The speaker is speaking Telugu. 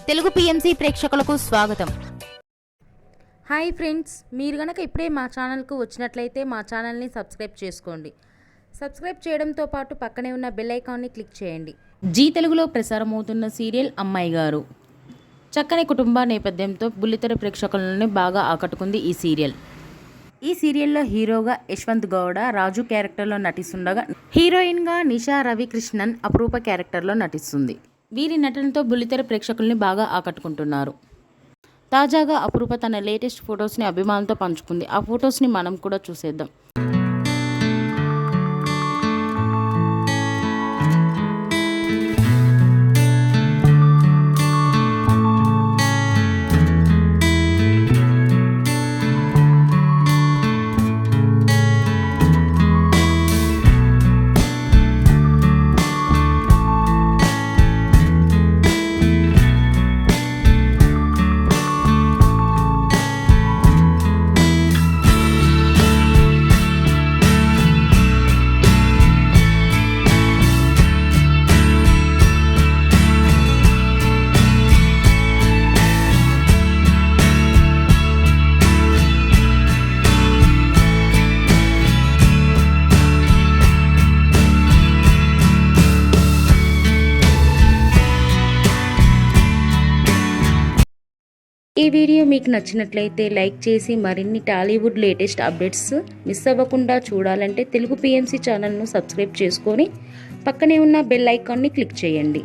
తెలుగు పిఎంసి ప్రేక్షకులకు స్వాగతం. హాయ్ ఫ్రెండ్స్, మీరు గనక ఇప్పుడే మా ఛానల్కు వచ్చినట్లయితే మా ఛానల్ని సబ్స్క్రైబ్ చేసుకోండి. సబ్స్క్రైబ్ చేయడంతో పాటు పక్కనే ఉన్న బెల్ ఐకాన్ని క్లిక్ చేయండి. జీ తెలుగులో ప్రసారమవుతున్న సీరియల్ అమ్మాయి గారు. చక్కని కుటుంబ నేపథ్యంతో బుల్లితెర ప్రేక్షకులను బాగా ఆకట్టుకుంది ఈ సీరియల్. ఈ సీరియల్లో హీరోగా యశ్వంత్ గౌడ రాజు క్యారెక్టర్లో నటిస్తుండగా, హీరోయిన్గా నిషా రవికృష్ణన్ అపరూప క్యారెక్టర్లో నటిస్తుంది. వీరి నటనతో బుల్లితెర ప్రేక్షకుల్ని బాగా ఆకట్టుకుంటున్నారు. తాజాగా అపరూప తన లేటెస్ట్ ఫొటోస్ని అభిమానులతో పంచుకుంది. ఆ ఫొటోస్ని మనం కూడా చూసేద్దాం. ఈ వీడియో మీకు నచ్చినట్లయితే లైక్ చేసి మరిన్ని టాలీవుడ్ లేటెస్ట్ అప్డేట్స్ మిస్ అవ్వకుండా చూడాలంటే తెలుగు పిఎంసి ఛానల్ను సబ్స్క్రైబ్ చేసుకొని పక్కనే ఉన్న బెల్ ఐకాన్ని క్లిక్ చేయండి.